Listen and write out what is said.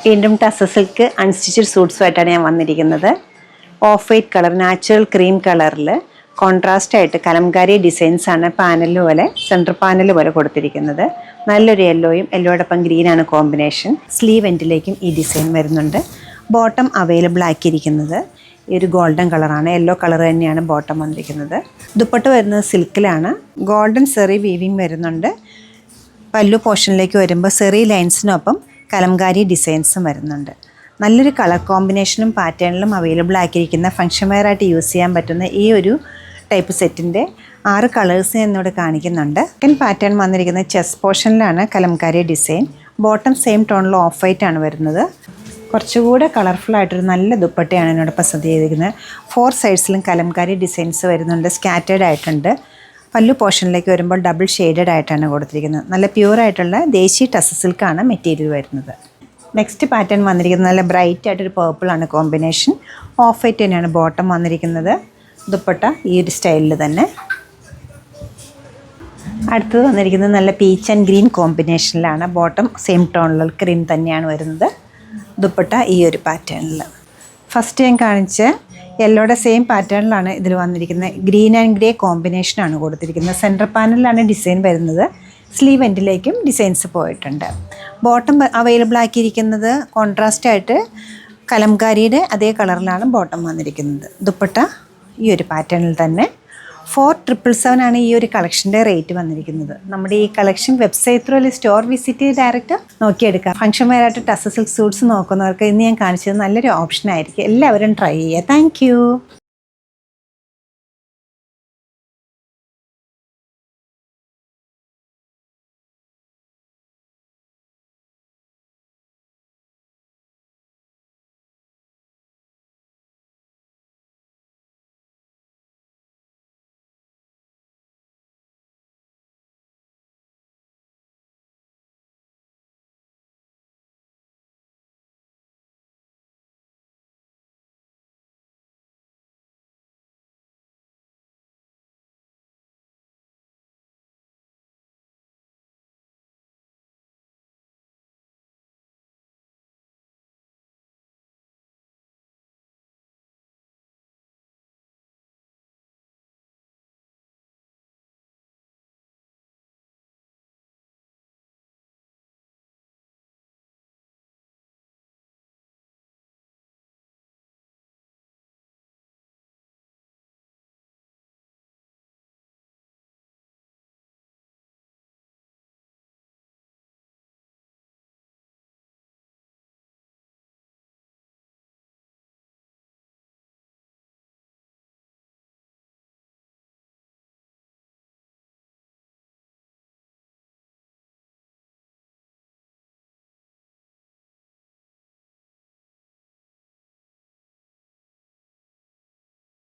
വീണ്ടും tussar silk unstitched സൂട്ട്സുമായിട്ടാണ് ഞാൻ വന്നിരിക്കുന്നത്. Of white colour, natural cream കളറിൽ കോൺട്രാസ്റ്റ് ആയിട്ട് കലംകാരി ഡിസൈൻസ് ആണ് പാനൽ പോലെ, സെൻറ്റർ പാനൽ പോലെ കൊടുത്തിരിക്കുന്നത്. നല്ലൊരു യെല്ലോയോടൊപ്പം ഗ്രീനാണ് കോമ്പിനേഷൻ. സ്ലീവ് എൻഡിലേക്കും ഈ ഡിസൈൻ വരുന്നുണ്ട്. ബോട്ടം അവൈലബിൾ ആക്കിയിരിക്കുന്നത് ഈ ഒരു ഗോൾഡൻ കളറാണ്. യെല്ലോ കളർ തന്നെയാണ് ബോട്ടം വന്നിരിക്കുന്നത്. ദുപ്പട്ട വരുന്നത് സിൽക്കിലാണ്. ഗോൾഡൻ സെറി വീവിങ് വരുന്നുണ്ട്. പല്ലു പോർഷനിലേക്ക് വരുമ്പോൾ സെറി ലൈൻസിനൊപ്പം കലംകാരി ഡിസൈൻസും വരുന്നുണ്ട്. നല്ലൊരു കളർ കോമ്പിനേഷനും പാറ്റേണിലും അവൈലബിൾ ആക്കിയിരിക്കുന്ന ഫംഗ്ഷൻ വെയർ ആയിട്ട് യൂസ് ചെയ്യാൻ പറ്റുന്ന ഈ ഒരു ടൈപ്പ് സെറ്റിൻ്റെ 6 കളേഴ്സ് എന്നോട് കാണിക്കുന്നുണ്ട്. സെക്കൻഡ് പാറ്റേൺ വന്നിരിക്കുന്നത് ചെസ്റ്റ് പോർഷനിലാണ് കലംകാരി ഡിസൈൻ. ബോട്ടം സെയിം ടോണിൽ ഓഫ് വൈറ്റ് ആണ് വരുന്നത്. കുറച്ചുകൂടെ കളർഫുൾ ആയിട്ടൊരു നല്ല ദുപ്പട്ടയാണ് എന്നോട് പസന്ത് ചെയ്തിരിക്കുന്നത്. 4 സൈഡ്സിലും കലംകാരി ഡിസൈൻസ് വരുന്നുണ്ട്. സ്കാറ്റേഡ് ആയിട്ടുണ്ട്. പല്ലു പോർഷനിലേക്ക് വരുമ്പോൾ ഡബിൾ ഷെയ്ഡഡ് ആയിട്ടാണ് കൊടുത്തിരിക്കുന്നത്. നല്ല പ്യൂർ ആയിട്ടുള്ള ദേശി ടസർ സിൽക്കാണ് മെറ്റീരിയൽ വരുന്നത്. നെക്സ്റ്റ് പാറ്റേൺ വന്നിരിക്കുന്നത് നല്ല ബ്രൈറ്റ് ആയിട്ടൊരു പേർപ്പിളാണ് കോമ്പിനേഷൻ. ഓഫ് വൈറ്റ് തന്നെയാണ് ബോട്ടം വന്നിരിക്കുന്നത്. ദുപ്പട്ട ഈ ഒരു സ്റ്റൈലിൽ തന്നെ. അടുത്തത് വന്നിരിക്കുന്നത് നല്ല പീച്ച് ആൻഡ് ഗ്രീൻ കോമ്പിനേഷനിലാണ്. ബോട്ടം സെയിം ടോണിലുള്ള ക്രീം തന്നെയാണ് വരുന്നത്. ദുപ്പട്ട ഈ ഒരു പാറ്റേണിൽ. ഫസ്റ്റ് ഞാൻ കാണിച്ച യെല്ലോയുടെ സെയിം പാറ്റേണിലാണ് ഇതിൽ വന്നിരിക്കുന്നത്. ഗ്രീൻ ആൻഡ് ഗ്രേ കോമ്പിനേഷനാണ് കൊടുത്തിരിക്കുന്നത്. സെൻറ്റർ പാനലിലാണ് ഡിസൈൻ വരുന്നത്. സ്ലീവ് എൻഡിലേക്കും ഡിസൈൻസ് പോയിട്ടുണ്ട്. ബോട്ടം അവൈലബിൾ ആക്കിയിരിക്കുന്നത് കോൺട്രാസ്റ്റ് ആയിട്ട് കലംകാരിയുടെ അതേ കളറിലാണ് ബോട്ടം വന്നിരിക്കുന്നത്. ദുപ്പട്ട ഈ ഒരു പാറ്റേണിൽ തന്നെ. 4777 ആണ് ഈ ഒരു കളക്ഷൻ്റെ റേറ്റ് വന്നിരിക്കുന്നത്. നമ്മുടെ ഈ കളക്ഷൻ വെബ്സൈറ്റ് ത്രൂ അല്ലെങ്കിൽ സ്റ്റോർ വിസിറ്റ് ചെയ്ത് ഡയറക്റ്റ് നോക്കിയെടുക്കാം. ഫംഗ്ഷൻ വെയർ ആയിട്ട് ടസർ സിൽക്ക് സൂട്ട്സ് നോക്കുന്നവർക്ക് ഇന്ന് ഞാൻ കാണിച്ചത് നല്ലൊരു ഓപ്ഷൻ ആയിരിക്കും. എല്ലാവരും ട്രൈ ചെയ്യുക. താങ്ക്